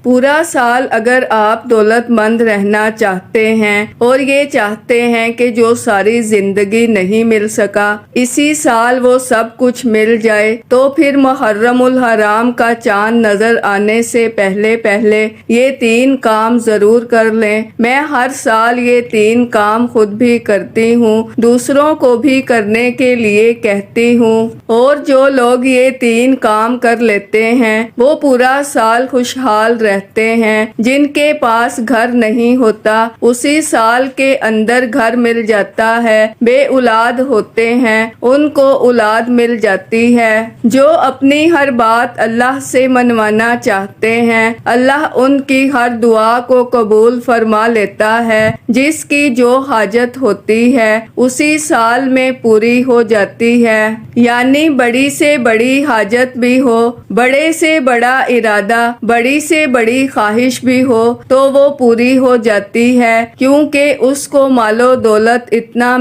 پورا سال اگر آپ دولت مند رہنا چاہتے ہیں اور یہ چاہتے ہیں کہ جو ساری زندگی نہیں مل سکا اسی سال وہ سب کچھ مل جائے، تو پھر محرم الحرام کا چاند نظر آنے سے پہلے پہلے یہ 3 کام ضرور کر لیں۔ میں ہر سال یہ 3 کام خود بھی کرتی ہوں، دوسروں کو بھی کرنے کے لیے کہتی ہوں، اور جو لوگ یہ 3 کام کر لیتے ہیں وہ پورا سال خوشحال رہتے ہیں۔ جن کے پاس گھر نہیں ہوتا اسی سال کے اندر گھر مل جاتا ہے، بے اولاد ہوتے ہیں ان کو اولاد مل جاتی ہے۔ جو اپنی ہر بات اللہ سے منوانا چاہتے ہیں اللہ ان کی ہر دعا کو قبول فرما لیتا ہے، جس کی جو حاجت ہوتی ہے اسی سال میں پوری ہو جاتی ہے۔ یعنی بڑی سے بڑی حاجت بھی ہو، بڑے سے بڑا ارادہ، بڑی سے بڑی خواہش بھی ہو تو وہ پوری ہو جاتی ہے، کیونکہ اس کو مال و دولت اتنا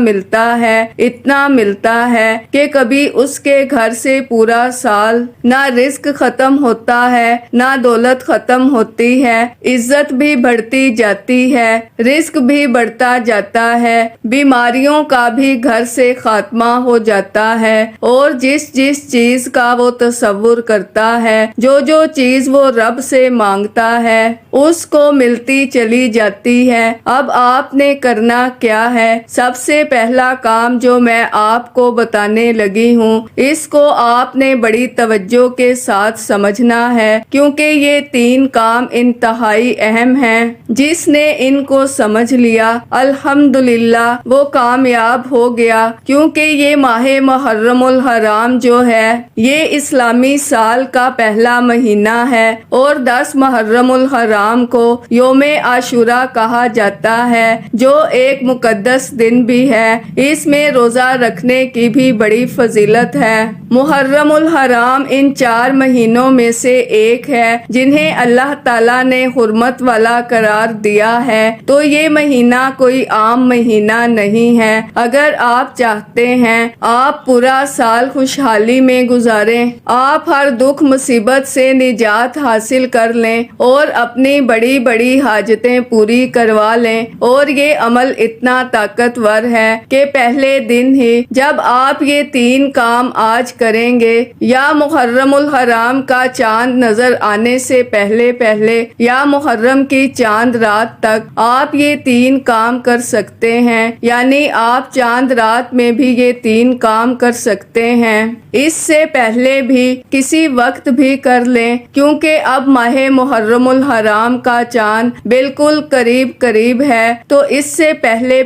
ملتا ہے کہ کبھی اس کے گھر سے پورا سال نہ رزق ختم ہوتا ہے نہ دولت ختم ہوتی ہے، عزت بھی بڑھتی جاتی ہے، رزق بھی بڑھتا جاتا ہے، بیماریوں کا بھی گھر سے خاتمہ ہو جاتا ہے، اور جس چیز کا وہ تصور کرتا ہے، جو چیز وہ رب سے مانگتا ہے اس کو ملتی چلی جاتی ہے۔ اب آپ نے کرنا کیا ہے؟ سب سے پہلا کام جو میں آپ کو بتانے لگی ہوں اس کو آپ نے بڑی توجہ کے ساتھ سمجھنا ہے، کیونکہ یہ 3 کام انتہائی اہم ہیں۔ جس نے ان کو سمجھ لیا الحمدللہ وہ کامیاب ہو گیا، کیونکہ یہ ماہ محرم الحرام جو ہے یہ اسلامی سال کا پہلا مہینہ ہے، اور 10 محرم الحرام کو یوم عاشورہ کہا جاتا ہے، جو ایک مقدس دن بھی ہے۔ اس میں روزہ رکھنے کی بھی بڑی فضیلت ہے۔ محرم الحرام ان 4 مہینوں میں سے ایک ہے جنہیں اللہ تعالیٰ نے حرمت والا قرار دیا ہے، تو یہ مہینہ کوئی عام مہینہ نہیں ہے۔ اگر آپ چاہتے ہیں آپ پورا سال خوشحالی میں گزاریں، آپ ہر دکھ مصیبت سے نجات حاصل کر لیں اور اپنی بڑی بڑی حاجتیں پوری کروا لیں، اور یہ عمل اتنا طاقتور ہے کہ پہلے دن ہی جب آپ یہ 3 کام آج کریں گے یا محرم الحرام کا چاند نظر آنے سے پہلے پہلے یا محرم کی چاند رات تک آپ یہ 3 کام کر سکتے ہیں، یعنی آپ چاند رات میں بھی یہ 3 کام کر سکتے ہیں۔ اس سے پہلے بھی کسی وقت بھی کر لیں، کیونکہ اب ماہ محرم الحرام کا چاند بالکل قریب ہے، تو اس سے پہلے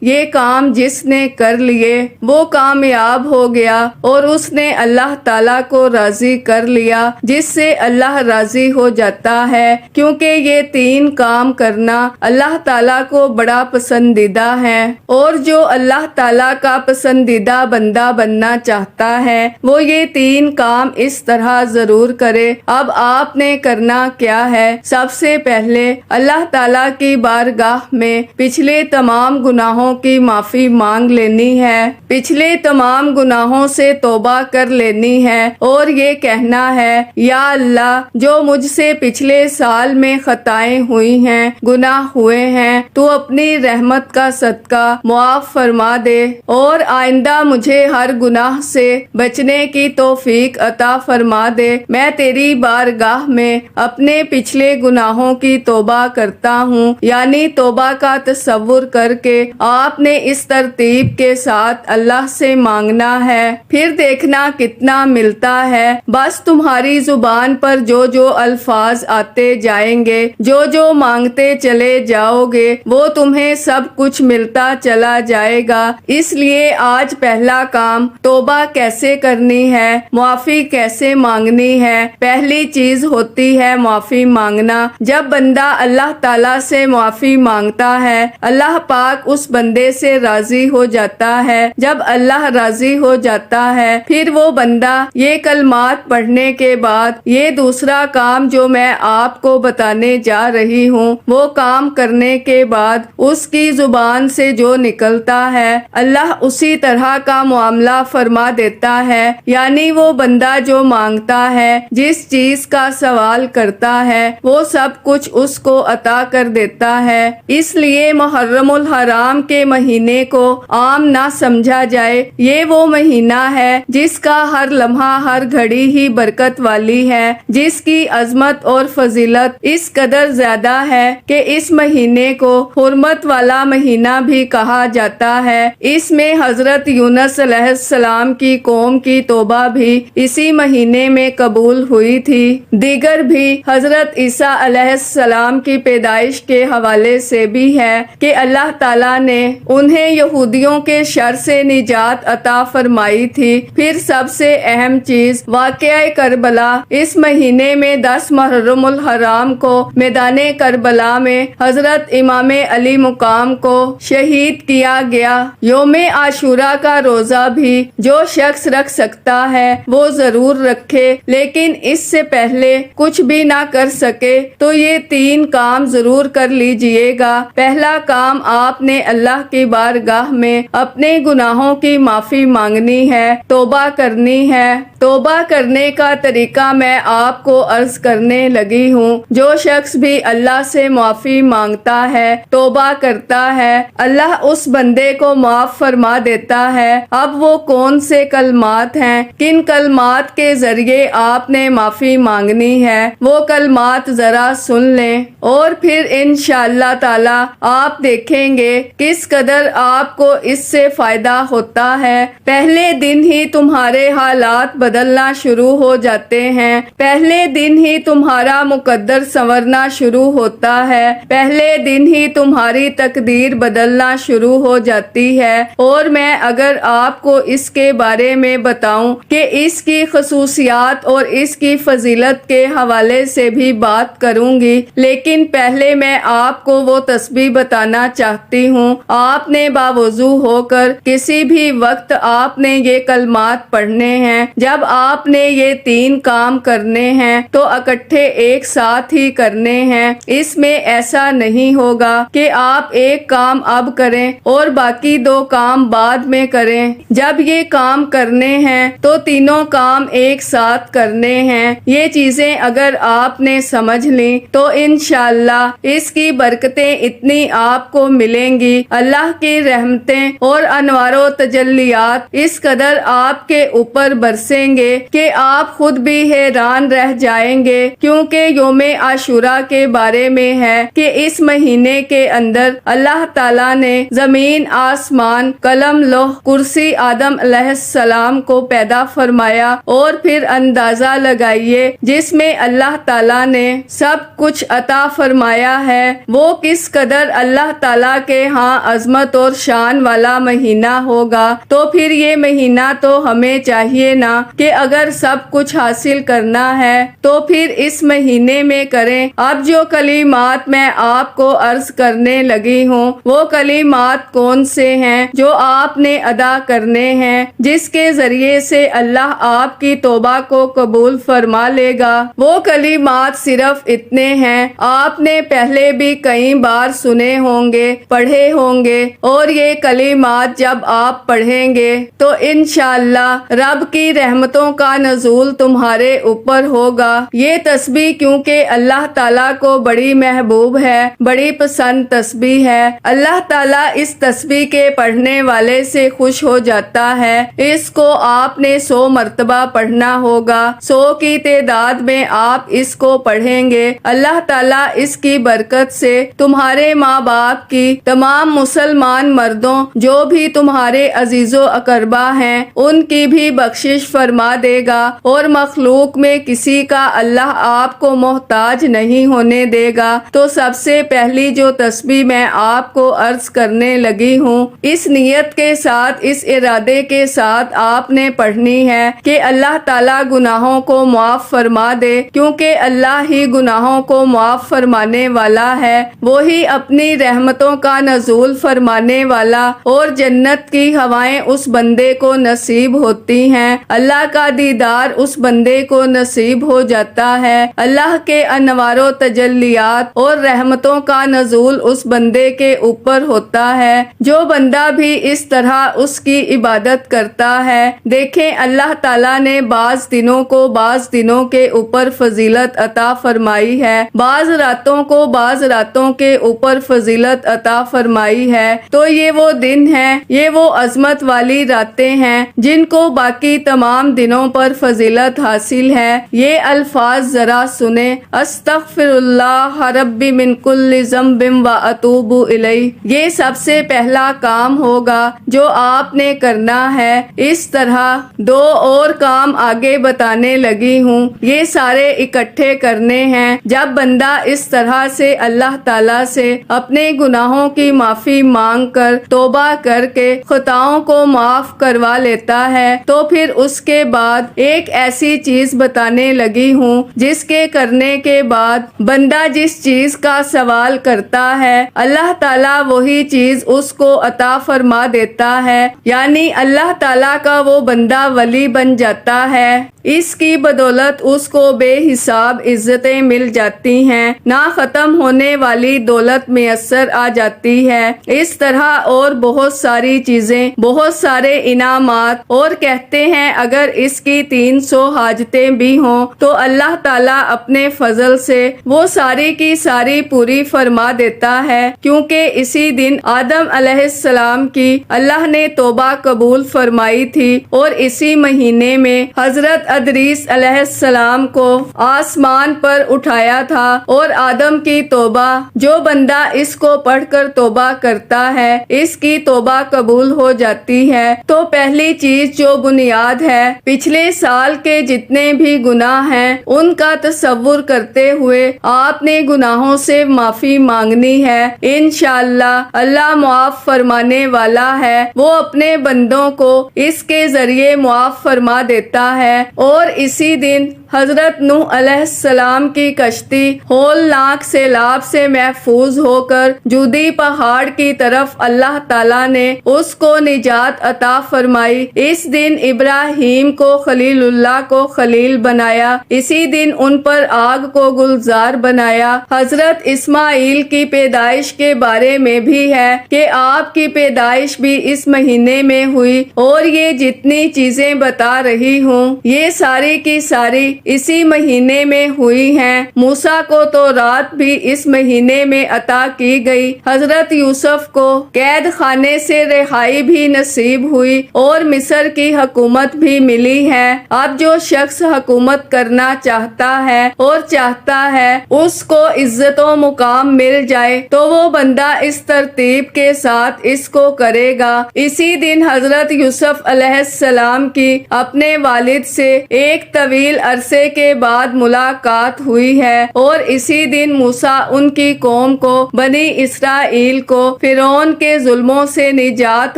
یہ کام جس نے کر لیے وہ کامیاب ہو گیا، اور اس نے اللہ تعالیٰ کو راضی کر لیا، جس سے اللہ راضی ہو جاتا ہے، کیونکہ یہ 3 کام کرنا اللہ تعالیٰ کو بڑا پسندیدہ ہے، اور جو اللہ تعالیٰ کا پسندیدہ بندہ بننا چاہتا ہے وہ یہ 3 کام اس طرح ضرور کرے۔ اب آپ نے کرنا کیا ہے؟ سب سے پہلے اللہ تعالیٰ کی بارگاہ میں پچھلے تمام گناہوں کی معافی مانگ لینی ہے، پچھلے تمام گناہوں سے توبہ کر لینی ہے، اور یہ کہنا ہے یا اللہ جو مجھ سے پچھلے سال میں خطائیں ہوئی ہیں، گناہ ہوئے ہیں، تو اپنی رحمت کا صدقہ معاف فرما دے، اور آئندہ مجھے ہر گناہ سے بچنے کی توفیق عطا فرما دے۔ میں تیری بارگاہ میں اپنے پچھلے گناہوں کی توبہ کرتا ہوں، یعنی توبہ کا تصور کر کے آپ نے اس ترتیب کے ساتھ اللہ سے مانگنا ہے، پھر دیکھنا کتنا ملتا ہے۔ بس تمہاری زبان پر جو الفاظ آتے جائیں گے، جو مانگتے چلے جاؤ گے، وہ تمہیں سب کچھ ملتا چلا جائے گا۔ اس لیے آج پہلا کام توبہ کیسے کرنی ہے، معافی کیسے مانگنی ہے۔ پہلی چیز ہوتی ہے معافی مانگنا۔ جب بندہ اللہ تعالیٰ سے معافی مانگتا ہے اللہ پاک اس بندے سے راضی ہو جاتا ہے۔ جب اللہ راضی ہو جاتا ہے پھر وہ بندہ یہ کلمات پڑھنے کے بعد یہ دوسرا کام جو میں آپ کو بتانے جا رہی ہوں وہ کام کرنے کے بعد اس کی زبان سے جو نکلتا ہے اللہ اسی طرح کا معاملہ فرما دیتا ہے، یعنی وہ بندہ جو مانگتا ہے، جس چیز کا سوال کرتا چاہتا ہے وہ سب کچھ اس کو عطا کر دیتا ہے۔ اس لیے محرم الحرام کے مہینے کو عام نہ سمجھا جائے، یہ وہ مہینہ ہے جس کا ہر لمحہ ہر گھڑی ہی برکت والی ہے، جس کی عظمت اور فضیلت اس قدر زیادہ ہے کہ اس مہینے کو حرمت والا مہینہ بھی کہا جاتا ہے۔ اس میں حضرت یونس علیہ السلام کی قوم کی توبہ بھی اسی مہینے میں قبول ہوئی تھی۔ دیگر بھی حضرت عیسیٰ علیہ السلام کی پیدائش کے حوالے سے بھی ہے کہ اللہ تعالیٰ نے انہیں یہودیوں کے شر سے نجات عطا فرمائی تھی۔ پھر سب سے اہم چیز واقعہ کربلا، اس مہینے میں 10 محرم الحرام کو میدان کربلا میں حضرت امام علی مقام کو شہید کیا گیا۔ یوم عاشوراء کا روزہ بھی جو شخص رکھ سکتا ہے وہ ضرور رکھے، لیکن اس سے پہلے کچھ بھی نہ کر سکے تو یہ 3 کام ضرور کر لیجئے گا۔ پہلا کام، آپ نے اللہ کی بارگاہ میں اپنے گناہوں کی معافی مانگنی ہے، توبہ کرنی ہے۔ توبہ کرنے کا طریقہ میں آپ کو عرض کرنے لگی ہوں۔ جو شخص بھی اللہ سے معافی مانگتا ہے، توبہ کرتا ہے، اللہ اس بندے کو معاف فرما دیتا ہے۔ اب وہ کون سے کلمات ہیں، کن کلمات کے ذریعے آپ نے معافی مانگنی ہے، وہ کلمات ذرا سن لیں اور پھر انشاءاللہ تعالی آپ دیکھیں گے کس قدر آپ کو اس سے فائدہ ہوتا ہے۔ پہلے دن ہی تمہارے حالات بدلنا شروع ہو جاتے ہیں، پہلے دن ہی تمہارا مقدر سنورنا شروع ہوتا ہے، پہلے دن ہی تمہاری تقدیر بدلنا شروع ہو جاتی ہے۔ اور میں اگر آپ کو اس کے بارے میں بتاؤں کہ اس کی خصوصیات اور اس کی فضیلت کے حوالے سے بھی بات کروں گی، لیکن پہلے میں آپ کو وہ تسبیح بتانا چاہتی ہوں۔ آپ نے باوضو ہو کر کسی بھی وقت آپ نے یہ کلمات پڑھنے ہیں۔ جب آپ نے یہ 3 کام کرنے ہیں تو اکٹھے ایک ساتھ ہی کرنے ہیں۔ اس میں ایسا نہیں ہوگا کہ آپ ایک کام اب کریں اور باقی 2 کام بعد میں کریں۔ جب یہ کام کرنے ہیں تو تینوں کام ایک ساتھ کرنے ہیں۔ یہ چیزیں اگر آپ نے سمجھ لیں تو انشاءاللہ اس کی برکتیں اتنی آپ کو ملیں گی، اللہ کی رحمتیں اور انوار و تجلیات اس قدر آپ کے اوپر برسیں گے کہ آپ خود بھی حیران رہ جائیں گے، کیونکہ یوم عاشوراء کے بارے میں ہے کہ اس مہینے کے اندر اللہ تعالیٰ نے زمین، آسمان، قلم، لوح، کرسی، آدم علیہ السلام کو پیدا فرمایا، اور پھر اندازہ لگائیے جس میں اللہ تعالیٰ نے سب کچھ عطا فرمایا ہے وہ کس قدر اللہ تعالیٰ کے ہاں عظمت اور شان والا مہینہ ہوگا۔ تو پھر یہ مہینہ تو ہمیں چاہیے نا کہ اگر سب کچھ حاصل کرنا ہے تو پھر اس مہینے میں کریں۔ اب جو کلمات میں آپ کو عرض کرنے لگی ہوں وہ کلمات کون سے ہیں جو آپ نے ادا کرنے ہیں، جس کے ذریعے سے اللہ آپ کی توبہ کو قبول فرما لے گا۔ وہ کلمات صرف اتنے ہیں، آپ نے پہلے بھی کئی بار سنے ہوں گے، پڑھے ہوں گے، اور یہ کلمات جب آپ پڑھیں گے تو انشاءاللہ رب کی رحمتوں کا نزول تمہارے اوپر ہوگا۔ یہ تسبیح کیونکہ اللہ تعالیٰ کو بڑی محبوب ہے، بڑی پسند تسبیح ہے، اللہ تعالیٰ اس تسبیح کے پڑھنے والے سے خوش ہو جاتا ہے۔ اس کو آپ نے 100 مرتبہ پڑھنا ہوگا، 100 کی تعداد میں آپ اس کو پڑھیں گے۔ اللہ تعالیٰ اس کی برکت سے تمہارے ماں باپ کی، تمام مسلمان مردوں جو بھی تمہارے عزیز و اقربا ہیں ان کی بھی بخشش فرما دے گا، اور مخلوق میں کسی کا اللہ آپ کو محتاج نہیں ہونے دے گا۔ تو سب سے پہلی جو تسبیح میں آپ کو عرض کرنے لگی ہوں، اس نیت کے ساتھ، اس ارادے کے ساتھ آپ نے پڑھنی ہے کہ اللہ تعالیٰ گناہوں کو معاف فرما دے، کیونکہ اللہ ہی گناہوں کو معاف فرمانے والا ہے، وہی اپنی رحمتوں کا نزول فرمانے والا، اور جنت کی ہوائیں اس بندے کو نصیب ہوتی ہیں، اللہ کا دیدار اس بندے کو نصیب ہو جاتا ہے، اللہ کے انوار و تجلیات اور رحمتوں کا نزول اس بندے کے اوپر ہوتا ہے۔ جو بندہ بھی اس طرح اس کی عبادت کرتا ہے، دیکھیں اللہ تعالیٰ نے بعض دنوں کو بعض دنوں کے اوپر فضیلت فضیلت عطا فرمائی ہے، بعض راتوں کو بعض راتوں کے اوپر فضیلت عطا فرمائی ہے، تو یہ وہ دن ہیں، یہ وہ عظمت والی راتیں ہیں جن کو باقی تمام دنوں پر فضیلت حاصل ہے۔ یہ الفاظ ذرا سنیں، استغفر اللہ ربی من کل ذنب واتوب الیہ۔ یہ سب سے پہلا کام ہوگا جو آپ نے کرنا ہے۔ اس طرح دو اور کام آگے بتانے لگی ہوں، یہ سارے اکٹھے کرنے ہیں۔ جب بندہ اس طرح سے اللہ تعالیٰ سے اپنے گناہوں کی معافی مانگ کر توبہ کر کے خطاؤں کو معاف کروا لیتا ہے تو پھر اس کے بعد ایک ایسی چیز بتانے لگی ہوں جس کے کرنے کے بعد بندہ جس چیز کا سوال کرتا ہے اللہ تعالیٰ وہی چیز اس کو عطا فرما دیتا ہے، یعنی اللہ تعالیٰ کا وہ بندہ ولی بن جاتا ہے۔ اس کی بدولت اس کو بے حساب عزتیں مل جاتی ہیں، نہ ختم ہونے والی دولت میسر آ جاتی ہے۔ اس طرح اور بہت ساری چیزیں، بہت سارے انعامات، اور کہتے ہیں اگر اس کی 300 حاجتیں بھی ہوں تو اللہ تعالیٰ اپنے فضل سے وہ ساری کی ساری پوری فرما دیتا ہے، کیونکہ اسی دن آدم علیہ السلام کی اللہ نے توبہ قبول فرمائی تھی، اور اسی مہینے میں حضرت ادریس علیہ السلام کو آسمان پر اٹھایا تھا، اور آدم کی توبہ، جو بندہ اس کو پڑھ کر توبہ کرتا ہے اس کی توبہ قبول ہو جاتی ہے۔ تو پہلی چیز جو بنیاد ہے، پچھلے سال کے جتنے بھی گناہ ہیں ان کا تصور کرتے ہوئے آپ نے گناہوں سے معافی مانگنی ہے۔ انشاءاللہ اللہ معاف فرمانے والا ہے، وہ اپنے بندوں کو اس کے ذریعے معاف فرما دیتا ہے۔ اور اسی دن حضرت نوح علیہ السلام کی کشتی ہولناک سیلاب سے محفوظ ہو کر جودی پہاڑ کی طرف اللہ تعالیٰ نے اس کو نجات عطا فرمائی۔ اس دن ابراہیم کو خلیل اللہ کو خلیل بنایا، اسی دن ان پر آگ کو گلزار بنایا۔ حضرت اسماعیل کی پیدائش کے بارے میں بھی ہے کہ آپ کی پیدائش بھی اس مہینے میں ہوئی، اور یہ جتنی چیزیں بتا رہی ہوں یہ ساری کی ساری اسی مہینے میں ہوئی ہیں۔ موسیٰ کو تو رات بھی اس مہینے میں عطا کی گئی، حضرت یوسف کو قید خانے سے رہائی بھی نصیب ہوئی، اور مصر کی حکومت بھی ملی ہے۔ اب جو شخص حکومت کرنا چاہتا ہے اور چاہتا ہے اس کو عزت و مقام مل جائے تو وہ بندہ اس ترتیب کے ساتھ اس کو کرے گا۔ اسی دن حضرت یوسف علیہ السلام کی اپنے والد سے ایک طویل عرصے کے بعد ملاقات ہوئی ہے، اور اسی دن موسیٰ ان کی قوم کو بنی اسرائیل کو فرعون کے ظلموں سے نجات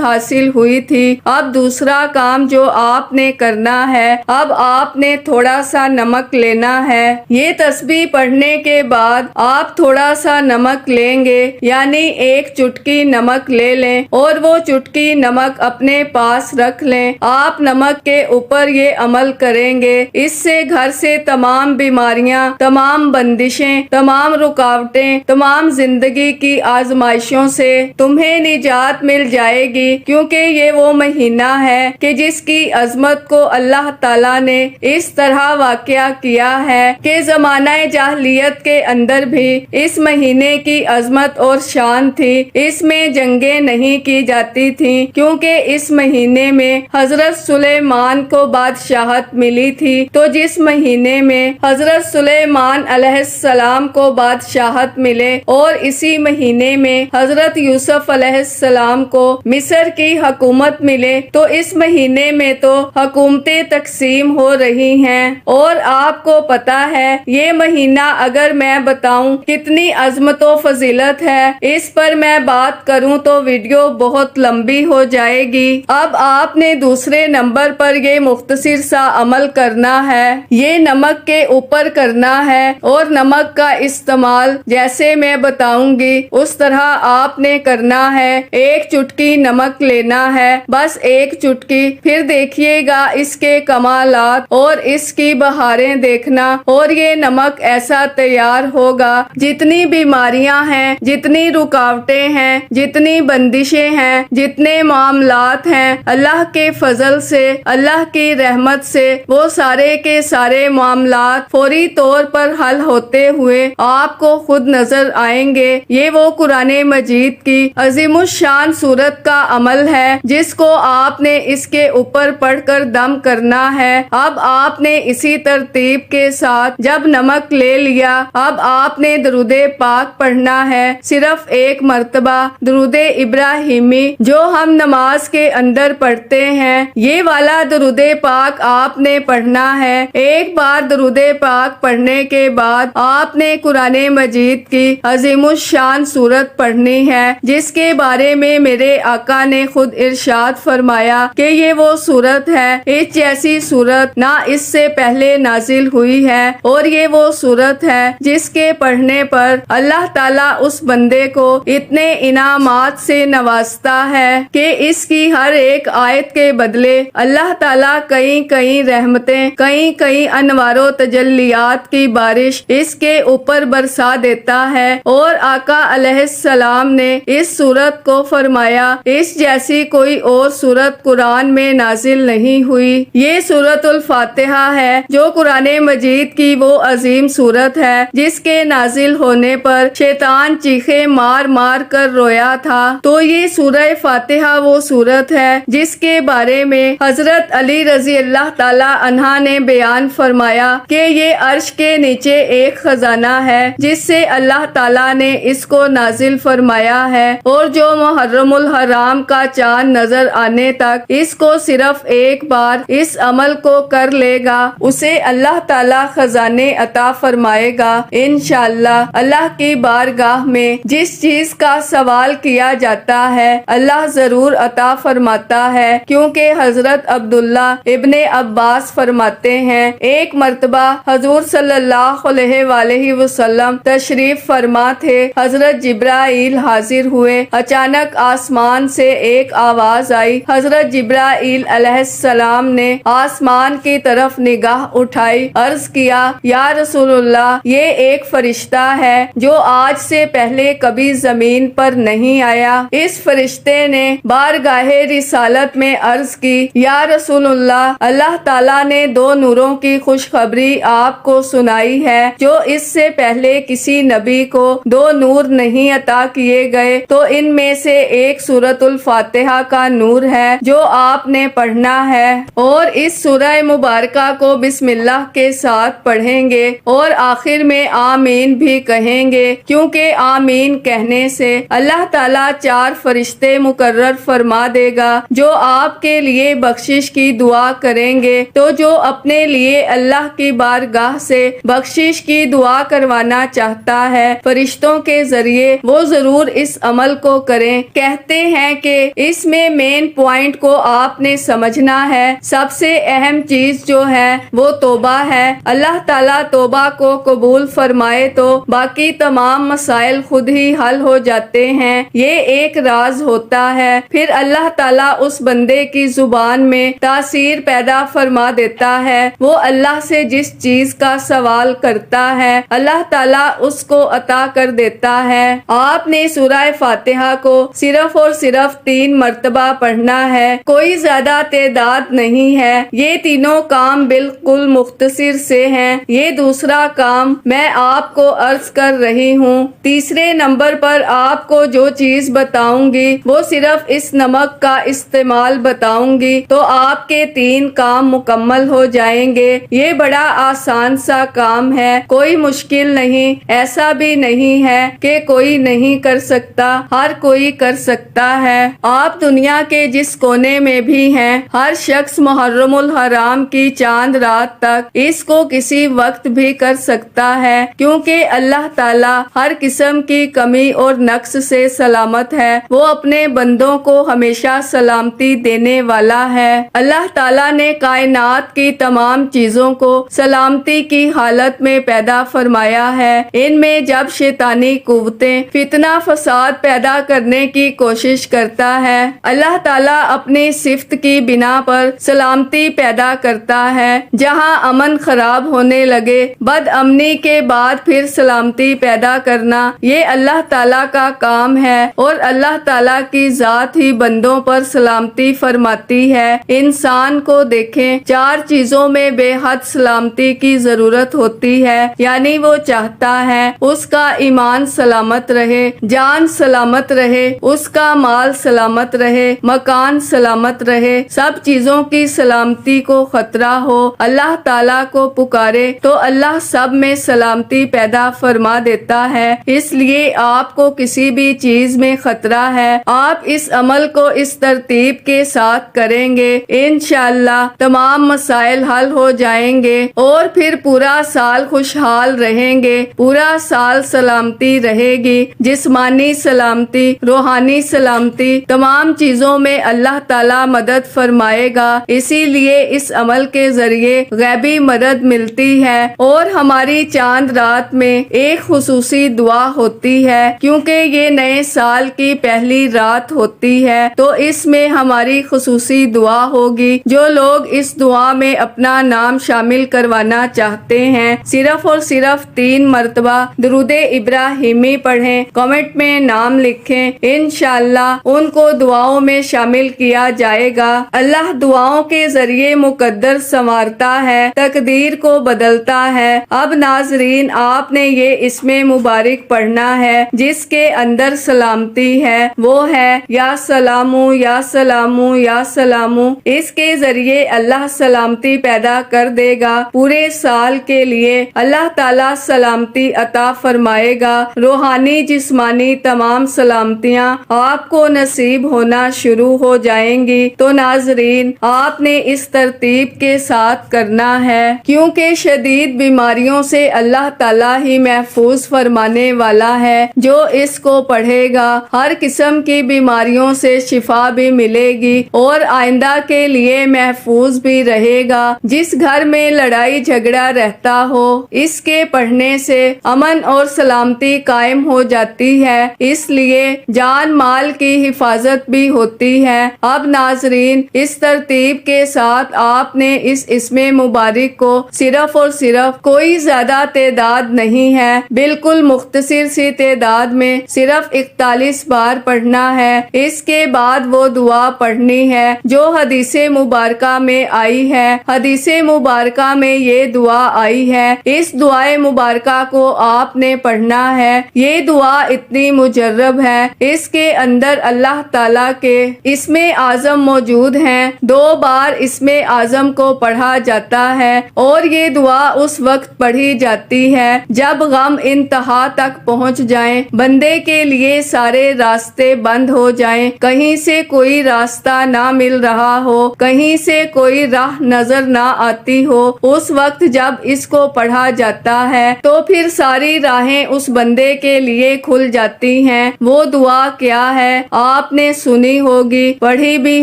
حاصل ہوئی تھی۔ اب دوسرا کام جو آپ نے کرنا ہے، اب آپ نے تھوڑا سا نمک لینا ہے۔ یہ تسبیح پڑھنے کے بعد آپ تھوڑا سا نمک لیں گے، یعنی ایک چٹکی نمک لے لیں اور وہ چٹکی نمک اپنے پاس رکھ لیں۔ آپ نمک کے اوپر یہ عمل کریں گے، اس سے گھر سے تمام بیماریاں، تمام بندشیں، تمام رکاوٹیں، تمام زندگی کی آزمائشوں سے تمہیں نجات مل جائے گی، کیونکہ یہ وہ مہینہ ہے کہ جس کی عظمت کو اللہ تعالیٰ نے اس طرح واقعہ کیا ہے کہ زمانہ جاہلیت کے اندر بھی اس مہینے کی عظمت اور شان تھی۔ اس میں جنگیں نہیں کی جاتی تھیں، کیونکہ اس مہینے میں حضرت سلیمان کو بادشاہت ملی تھی، تو جس مہینے میں حضرت سلیمان علیہ السلام کو بادشاہت ملے اور اسی مہینے میں حضرت یوسف علیہ السلام کو مصر کی حکومت ملے، تو اس مہینے میں تو حکومتیں تقسیم ہو رہی ہیں۔ اور آپ کو پتا ہے یہ مہینہ اگر میں بتاؤں کتنی عظمت و فضیلت ہے، اس پر میں بات کروں تو ویڈیو بہت لمبی ہو جائے گی۔ اب آپ نے دوسرے نمبر پر یہ مختصر سا عمل کرنا ہے، یہ نمک کے اوپر کرنا ہے، اور نمک کا استعمال جیسے میں بتاؤں گی اس طرح آپ نے کرنا ہے۔ ایک چٹکی نمک لینا ہے، بس ایک چٹکی، پھر دیکھیے گا اس کے کمالات اور اس کی بہاریں دیکھنا، اور یہ نمک ایسا تیار ہوگا جتنی بیماریاں ہیں، جتنی رکاوٹیں ہیں، جتنی بندشیں ہیں، جتنے معاملات ہیں، اللہ کے فضل سے، اللہ کی رحمت سے وہ سارے کے سارے سارے معاملات فوری طور پر حل ہوتے ہوئے آپ کو خود نظر آئیں گے۔ یہ وہ قرآن مجید کی عظیم الشان سورت کا عمل ہے جس کو آپ نے اس کے اوپر پڑھ کر دم کرنا ہے۔ اب آپ نے اسی ترتیب کے ساتھ جب نمک لے لیا، اب آپ نے درود پاک پڑھنا ہے، صرف ایک مرتبہ درود ابراہیمی جو ہم نماز کے اندر پڑھتے ہیں، یہ والا درود پاک آپ نے پڑھنا ہے۔ ایک بار درود پاک پڑھنے کے بعد آپ نے قرآن مجید کی عظیم الشان سورت پڑھنی ہے جس کے بارے میں میرے آقا نے خود ارشاد فرمایا کہ یہ وہ سورت ہے، اس جیسی سورت نہ اس سے پہلے نازل ہوئی ہے، اور یہ وہ سورت ہے جس کے پڑھنے پر اللہ تعالیٰ اس بندے کو اتنے انعامات سے نوازتا ہے کہ اس کی ہر ایک آیت کے بدلے اللہ تعالیٰ کئی کئی رحمتیں، کئی کئی انوار و تجلیات کی بارش اس کے اوپر برسا دیتا ہے۔ اور آقا علیہ السلام نے اس سورت کو فرمایا اس جیسی کوئی اور سورت قرآن میں نازل نہیں ہوئی۔ یہ سورت الفاتحہ ہے جو قرآن مجید کی وہ عظیم سورت ہے جس کے نازل ہونے پر شیطان چیخے مار مار کر رویا تھا۔ تو یہ سورہ فاتحہ وہ سورت ہے جس کے بارے میں حضرت علی رضی اللہ تعالی عنہ نے بیان فرمایا کہ یہ عرش کے نیچے ایک خزانہ ہے جس سے اللہ تعالیٰ نے اس کو نازل فرمایا ہے، اور جو محرم الحرام کا چاند نظر آنے تک اس کو صرف ایک بار اس عمل کو کر لے گا اسے اللہ تعالیٰ خزانے عطا فرمائے گا انشاءاللہ۔ اللہ کی بارگاہ میں جس چیز کا سوال کیا جاتا ہے اللہ ضرور عطا فرماتا ہے، کیونکہ حضرت عبداللہ ابن عباس فرماتے ہیں ایک مرتبہ حضور صلی اللہ علیہ وآلہ وسلم تشریف فرما تھے، حضرت جبرائیل حاضر ہوئے، اچانک آسمان سے ایک آواز آئی، حضرت جبرائیل علیہ السلام نے آسمان کی طرف نگاہ اٹھائی، عرض کیا یا رسول اللہ یہ ایک فرشتہ ہے جو آج سے پہلے کبھی زمین پر نہیں آیا۔ اس فرشتے نے بارگاہ رسالت میں عرض کی یا رسول اللہ، اللہ تعالیٰ نے دو نوروں کی خوشخبری آپ کو سنائی ہے جو اس سے پہلے کسی نبی کو دو نور نہیں عطا کیے گئے، تو ان میں سے ایک سورۃ الفاتحہ کا نور ہے جو آپ نے پڑھنا ہے، اور اس سورہ مبارکہ کو بسم اللہ کے ساتھ پڑھیں گے اور آخر میں آمین بھی کہیں گے، کیونکہ آمین کہنے سے اللہ تعالیٰ 4 فرشتے مقرر فرما دے گا جو آپ کے لیے بخشش کی دعا کریں گے۔ تو جو اپنے لیے اللہ کی بارگاہ سے بخشش کی دعا کروانا چاہتا ہے فرشتوں کے ذریعے وہ ضرور اس عمل کو کریں۔ کہتے ہیں کہ اس میں مین پوائنٹ کو آپ نے سمجھنا ہے، سب سے اہم چیز جو ہے وہ توبہ ہے۔ اللہ تعالیٰ توبہ کو قبول فرمائے تو باقی تمام مسائل خود ہی حل ہو جاتے ہیں، یہ ایک راز ہوتا ہے۔ پھر اللہ تعالیٰ اس بندے کی زبان میں تاثیر پیدا فرما دیتا ہے، وہ اللہ سے جس چیز کا سوال کرتا ہے اللہ تعالیٰ اس کو عطا کر دیتا ہے۔ آپ نے سورہ فاتحہ کو صرف اور صرف 3 مرتبہ پڑھنا ہے، کوئی زیادہ تعداد نہیں ہے، یہ تینوں کام بالکل مختصر سے ہیں۔ یہ دوسرا کام میں آپ کو عرض کر رہی ہوں۔ تیسرے نمبر پر آپ کو جو چیز بتاؤں گی وہ صرف اس نمک کا استعمال بتاؤں گی تو آپ کے 3 کام مکمل ہو جائیں گے۔ یہ بڑا آسان سا کام ہے، کوئی مشکل نہیں، ایسا بھی نہیں ہے کہ کوئی نہیں کر سکتا، ہر کوئی کر سکتا ہے۔ آپ دنیا کے جس کونے میں بھی ہیں، ہر شخص محرم الحرام کی چاند رات تک اس کو کسی وقت بھی کر سکتا ہے، کیونکہ اللہ تعالیٰ ہر قسم کی کمی اور نقص سے سلامت ہے، وہ اپنے بندوں کو ہمیشہ سلامتی دینے والا ہے۔ اللہ تعالیٰ نے کائنات کی تمام چیزوں کو سلامتی کی حالت میں پیدا فرمایا ہے، ان میں جب شیطانی قوتیں فتنہ فساد پیدا کرنے کی کوشش کرتا ہے اللہ تعالیٰ اپنی صفت کی بنا پر سلامتی پیدا کرتا ہے۔ جہاں امن خراب ہونے لگے، بد امنی کے بعد پھر سلامتی پیدا کرنا یہ اللہ تعالیٰ کا کام ہے، اور اللہ تعالیٰ کی ذات ہی بندوں پر سلامتی فرماتی ہے۔ انسان کو دیکھیں، 4 چیزوں میں بے حد سلامتی کی ضرورت ہوتی ہے، یعنی وہ چاہتا ہے اس کا ایمان سلامت رہے، جان سلامت رہے، اس کا مال سلامت رہے، مکان سلامت رہے، سب چیزوں کی سلامتی کو خطرہ ہو، اللہ تعالیٰ کو پکارے تو اللہ سب میں سلامتی پیدا فرما دیتا ہے۔ اس لیے آپ کو کسی بھی چیز میں خطرہ ہے، آپ اس عمل کو اس ترتیب کے ساتھ کریں گے، انشاءاللہ تمام مسائل حل ہو جائیں گے اور پھر پورا سال خوشحال رہیں گے، پورا سال سلامتی رہے گی، جسمانی سلامتی، روحانی سلامتی، تمام چیزوں میں اللہ تعالیٰ مدد فرمائے گا۔ اسی لیے اس عمل کے ذریعے غیبی مدد ملتی ہے اور ہماری چاند رات میں ایک خصوصی دعا ہوتی ہے، کیونکہ یہ نئے سال کی پہلی رات ہوتی ہے تو اس میں ہماری خصوصی دعا ہوگی۔ جو لوگ اس دعا میں اپنا نام شامل کروانا چاہتے ہیں، صرف اور صرف 3 مرتبہ درود ابراہیمی پڑھیں، کمنٹ میں نام لکھیں، انشاءاللہ ان کو دعاؤں میں شامل کیا جائے گا۔ اللہ دعاؤں کے ذریعے مقدر سنوارتا ہے، تقدیر کو بدلتا ہے۔ اب ناظرین، آپ نے یہ اسم مبارک پڑھنا ہے جس کے اندر سلامتی ہے، وہ ہے یا سلامو یا سلامو یا سلامو۔ اس کے ذریعے اللہ سلامتی پیدا کر دے گا، پورے سال کے لیے اللہ تعالیٰ سلامتی عطا فرمائے گا، روحانی جسمانی تمام سلامتیاں آپ کو نصیب ہونا شروع ہو جائیں گی۔ تو ناظرین، آپ نے اس ترتیب کے ساتھ کرنا ہے، کیونکہ شدید بیماریوں سے اللہ تعالیٰ ہی محفوظ فرمانے والا ہے۔ جو اس کو پڑھے گا ہر قسم کی بیماریوں سے شفا بھی ملے گی اور آئندہ کے لیے محفوظ بھی رہے گا۔ جس گھر میں لڑائی جھگڑا رہتا ہو، اس کے پڑھنے سے امن اور سلامتی قائم ہو جاتی ہے، اس لیے جان مال کی حفاظت بھی ہوتی ہے۔ اب ناظرین، اس ترتیب کے ساتھ آپ نے اس اسم مبارک کو صرف اور صرف کوئی زیادہ تعداد نہیں ہے، بالکل مختصر سی تعداد میں صرف 41 بار پڑھنا ہے۔ اس کے بعد وہ دعا پڑھنی ہے جو حدیث مبارکہ میں آئی ہے۔ حدیث مبارکہ میں یہ دعا آئی ہے، اس دعائے مبارکہ کو آپ نے پڑھنا ہے۔ یہ دعا اتنی مجرب ہے، اس کے اندر اللہ تعالیٰ کے اسم اعظم موجود ہیں۔ 2 بار اسم اعظم کو پڑھا جاتا ہے اور یہ دعا اس وقت پڑھی جاتی ہے جب غم انتہا تک پہنچ جائیں، بندے کے لیے سارے راستے بند ہو جائیں، کہیں سے کوئی راستہ نہ مل رہا ہو، کہیں سے کوئی راہ نظر نہ آتی ہو۔ اس وقت جب اس کو پڑھا جاتا ہے تو پھر ساری راہیں اس بندے کے لیے کھل جاتی ہیں۔ وہ دعا کیا ہے آپ نے سنی ہوگی، پڑھی بھی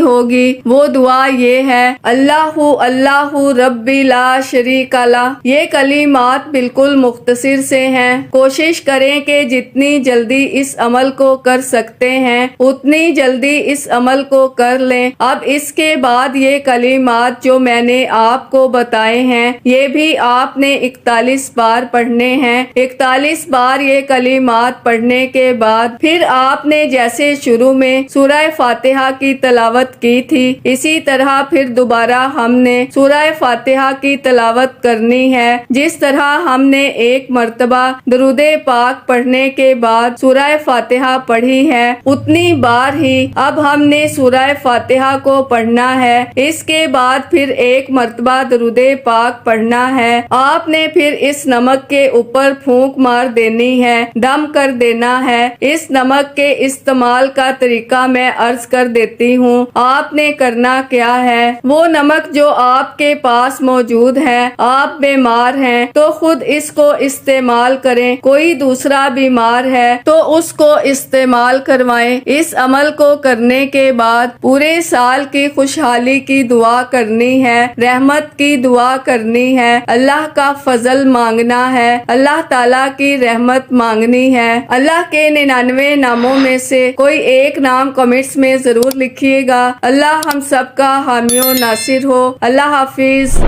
ہوگی۔ وہ دعا یہ ہے، اللہ اللہ ربی لا شریک لہ۔ یہ کلمات بالکل مختصر سے ہیں، کوشش کریں کہ جتنی جلدی اس عمل کو کر سکتے ہیں اتنی جلدی اس عمل کو کر لیں۔ اب اس کے بعد یہ کلمات جو میں نے آپ کو بتائے ہیں یہ بھی آپ نے 41 بار پڑھنے ہیں۔ 41 بار یہ کلمات پڑھنے کے بعد پھر آپ نے جیسے شروع میں سورہ فاتحہ کی تلاوت کی تھی، اسی طرح پھر دوبارہ ہم نے سورہ فاتحہ کی تلاوت کرنی ہے۔ جس طرح ہم نے 1 مرتبہ درود پاک پڑھنے کے بعد سورہ فاتحہ پڑھی ہے، اتنی بار ہی اب ہم نے سورہ فاتحہ کو پڑھنا ہے۔ اس کے بعد پھر 1 مرتبہ درود پاک پڑھنا ہے۔ آپ نے پھر اس نمک کے اوپر پھونک مار دینی ہے، دم کر دینا ہے۔ اس نمک کے استعمال کا طریقہ میں عرض کر دیتی ہوں۔ آپ نے کرنا کیا ہے، وہ نمک جو آپ کے پاس موجود ہے، آپ بیمار ہیں تو خود اس کو استعمال کریں، کوئی دوسرا بیمار ہے تو اس کو استعمال کروائیں۔ اس عمل کو کرنے کے بعد پورے سال کی خوشحالی کی دعا کرنی ہے، رحمت کی دعا کرنی ہے، اللہ کا فضل مانگنا ہے، اللہ تعالیٰ کی رحمت مانگنی ہے۔ اللہ کے 99 ناموں میں سے کوئی ایک نام کمنٹس میں ضرور لکھیے گا۔ اللہ ہم سب کا حامی و ناصر ہو۔ اللہ حافظ۔